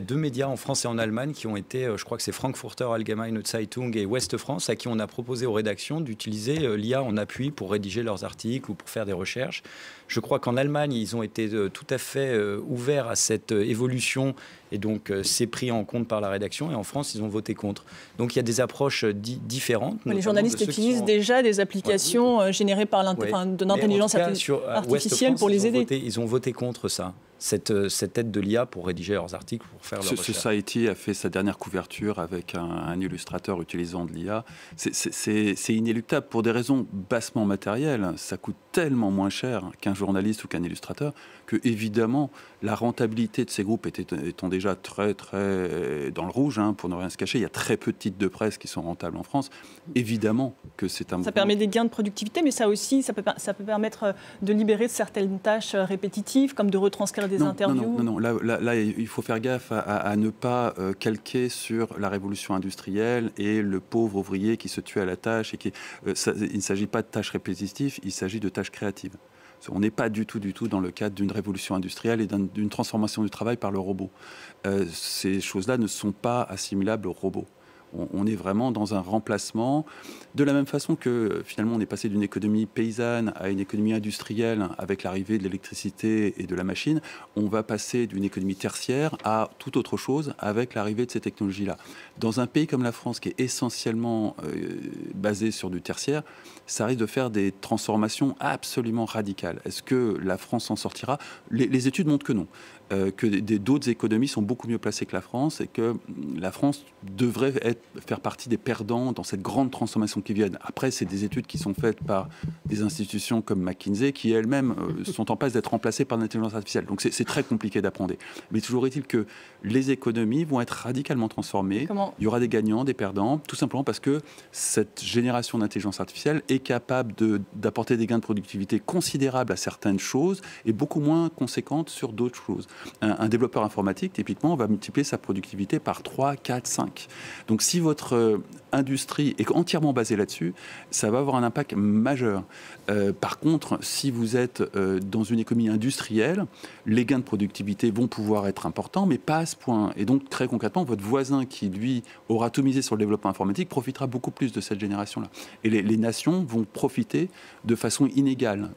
Deux médias en France et en Allemagne qui ont été, je crois que c'est Frankfurter Allgemeine Zeitung et Ouest France, à qui on a proposé aux rédactions d'utiliser l'IA en appui pour rédiger leurs articles ou pour faire des recherches. Je crois qu'en Allemagne, ils ont été tout à fait ouverts à cette évolution et donc c'est pris en compte par la rédaction. Et en France, ils ont voté contre. Donc il y a des approches différentes. Les journalistes utilisent déjà des applications générées par de l'intelligence artificielle pour les aider. Ils ont voté contre ça. Cette aide de l'IA pour rédiger leurs articles, pour faire leurs recherches. Society a fait sa dernière couverture avec un illustrateur utilisant de l'IA. C'est inéluctable pour des raisons bassement matérielles. Ça coûte tellement moins cher qu'un journaliste ou qu'un illustrateur que, évidemment, la rentabilité de ces groupes étant déjà très dans le rouge, pour ne rien se cacher, il y a très peu de titres de presse qui sont rentables en France. Évidemment que c'est un... Ça permet des gains de productivité, mais ça aussi, ça peut permettre de libérer certaines tâches répétitives, comme de retranscrire des interviews. Non. Là, il faut faire gaffe à ne pas calquer sur la révolution industrielle et le pauvre ouvrier qui se tue à la tâche. Il ne s'agit pas de tâches répétitives, il s'agit de tâches créatives. On n'est pas du tout dans le cadre d'une révolution industrielle et d'une transformation du travail par le robot. Ces choses-là ne sont pas assimilables au robot. On est vraiment dans un remplacement, de la même façon que finalement on est passé d'une économie paysanne à une économie industrielle avec l'arrivée de l'électricité et de la machine. On va passer d'une économie tertiaire à toute autre chose avec l'arrivée de ces technologies-là. Dans un pays comme la France qui est essentiellement basé sur du tertiaire, ça risque de faire des transformations absolument radicales. Est-ce que la France s'en sortira ? Les études montrent que non. Que d'autres économies sont beaucoup mieux placées que la France et que la France devrait faire partie des perdants dans cette grande transformation qui vient. Après, c'est des études qui sont faites par des institutions comme McKinsey qui elles-mêmes sont en passe d'être remplacées par l'intelligence artificielle. Donc c'est très compliqué d'apprendre. Mais toujours est-il que les économies vont être radicalement transformées. Il y aura des gagnants, des perdants, tout simplement parce que cette génération d'intelligence artificielle est capable d'apporter des gains de productivité considérables à certaines choses et beaucoup moins conséquentes sur d'autres choses. Un développeur informatique, typiquement, va multiplier sa productivité par 3, 4, 5. Donc si votre industrie est entièrement basée là-dessus, ça va avoir un impact majeur. Par contre, si vous êtes dans une économie industrielle, les gains de productivité vont pouvoir être importants, mais pas à ce point. Et donc, très concrètement, votre voisin qui, lui, aura tout misé sur le développement informatique, profitera beaucoup plus de cette génération-là. Et les nations vont profiter de façon inégale